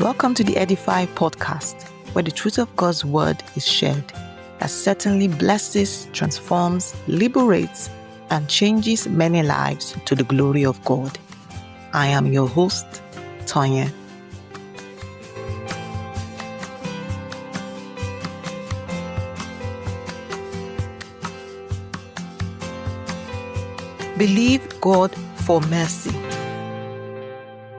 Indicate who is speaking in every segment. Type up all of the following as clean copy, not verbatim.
Speaker 1: Welcome to the Edify Podcast, where the truth of God's word is shared. That certainly blesses, transforms, liberates, and changes many lives to the glory of God. I am your host, Tonya. Believe God for mercy.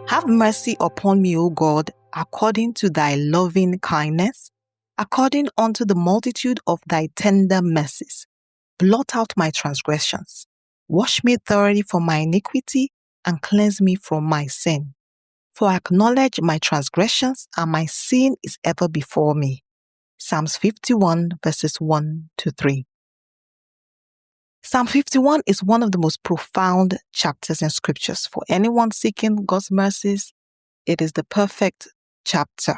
Speaker 1: Have mercy upon me, O God, according to thy loving kindness, according unto the multitude of thy tender mercies. Blot out my transgressions. Wash me thoroughly from my iniquity and cleanse me from my sin. For I acknowledge my transgressions and my sin is ever before me. Psalms 51 verses 1 to 3. Psalm 51 is one of the most profound chapters in scriptures. For anyone seeking God's mercies, it is the perfect chapter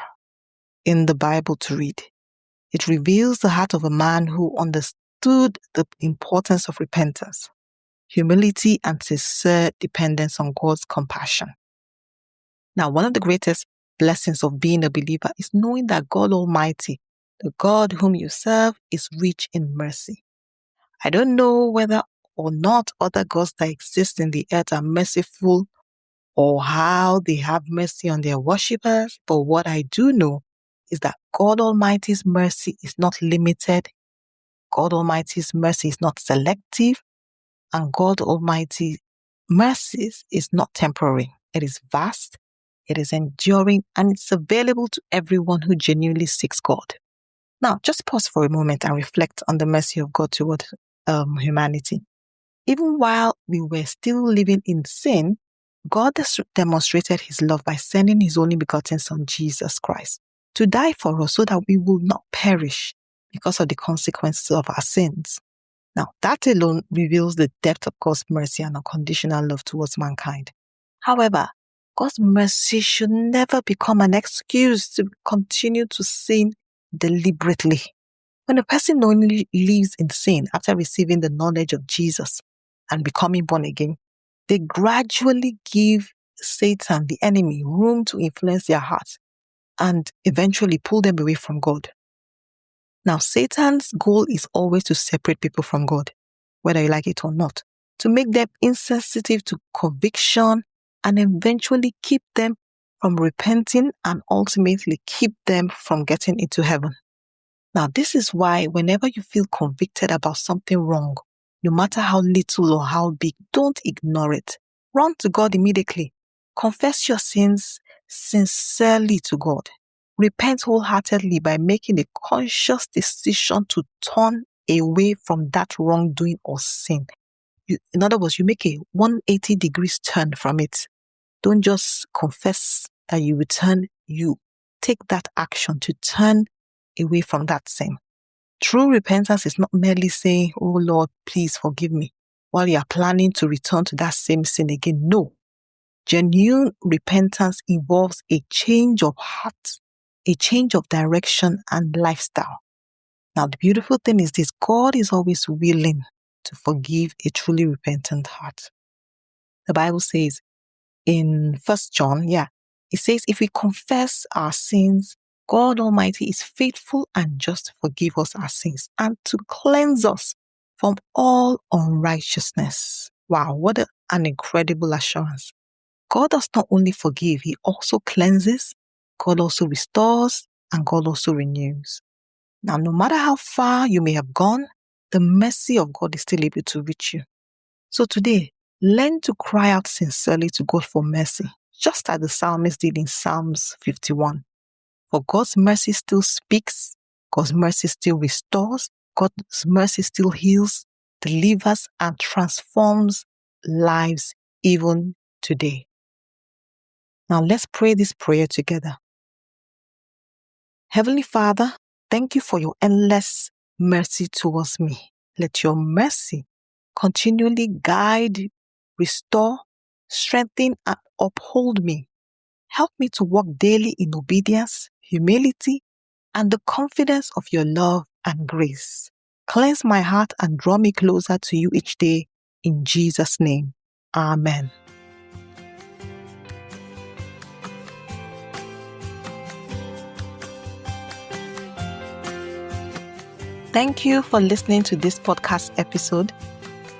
Speaker 1: in the Bible to read. It reveals the heart of a man who understood the importance of repentance, humility, and sincere dependence on God's compassion. Now, one of the greatest blessings of being a believer is knowing that God Almighty, the God whom you serve, is rich in mercy. I don't know whether or not other gods that exist in the earth are merciful or how they have mercy on their worshippers, but what I do know is that God Almighty's mercy is not limited, God Almighty's mercy is not selective, and God Almighty's mercy is not temporary. It is vast, it is enduring, and it's available to everyone who genuinely seeks God. Now, just pause for a moment and reflect on the mercy of God toward humanity. Even while we were still living in sin, God demonstrated his love by sending his only begotten Son, Jesus Christ, to die for us so that we will not perish because of the consequences of our sins. Now, that alone reveals the depth of God's mercy and unconditional love towards mankind. However, God's mercy should never become an excuse to continue to sin deliberately. When a person knowingly lives in sin after receiving the knowledge of Jesus and becoming born again, they gradually give Satan, the enemy, room to influence their hearts and eventually pull them away from God. Now, Satan's goal is always to separate people from God, whether you like it or not, to make them insensitive to conviction and eventually keep them from repenting and ultimately keep them from getting into heaven. Now, this is why whenever you feel convicted about something wrong, no matter how little or how big, don't ignore it. Run to God immediately. Confess your sins sincerely to God. Repent wholeheartedly by making a conscious decision to turn away from that wrongdoing or sin. In other words, you make a 180 degrees turn from it. Don't just confess that you return. You take that action to turn away from that sin. True repentance is not merely saying, "Oh Lord, please forgive me," while you are planning to return to that same sin again. No. Genuine repentance involves a change of heart, a change of direction and lifestyle. Now, the beautiful thing is this: God is always willing to forgive a truly repentant heart. The Bible says in 1 John, it says, if we confess our sins, God Almighty is faithful and just to forgive us our sins and to cleanse us from all unrighteousness. Wow, what an incredible assurance. God does not only forgive, he also cleanses, God also restores, and God also renews. Now, no matter how far you may have gone, the mercy of God is still able to reach you. So today, learn to cry out sincerely to God for mercy, just as the psalmist did in Psalms 51. For God's mercy still speaks, God's mercy still restores, God's mercy still heals, delivers, and transforms lives even today. Now let's pray this prayer together. Heavenly Father, thank you for your endless mercy towards me. Let your mercy continually guide, restore, strengthen, and uphold me. Help me to walk daily in obedience, humility, and the confidence of your love and grace. Cleanse my heart and draw me closer to you each day. In Jesus' name, amen. Thank you for listening to this podcast episode.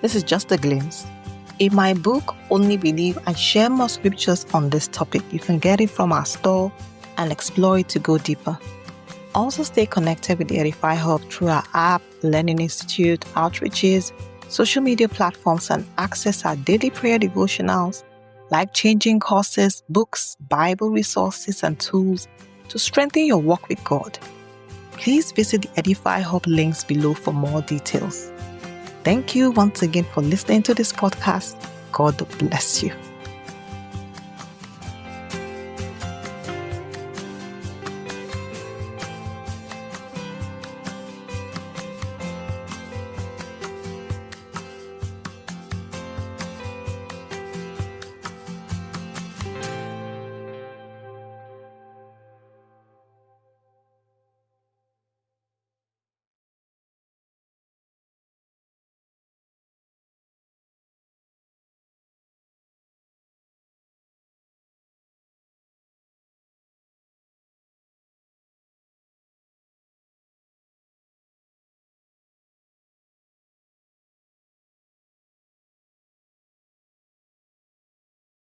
Speaker 1: This is just a glimpse. In my book, Only Believe, I share more scriptures on this topic. You can get it from our store and explore it to go deeper. Also stay connected with the Edify Hub through our app, Learning Institute, outreaches, social media platforms, and access our daily prayer devotionals, life-changing courses, books, Bible resources, and tools to strengthen your walk with God. Please visit the Edify Hub links below for more details. Thank you once again for listening to this podcast. God bless you.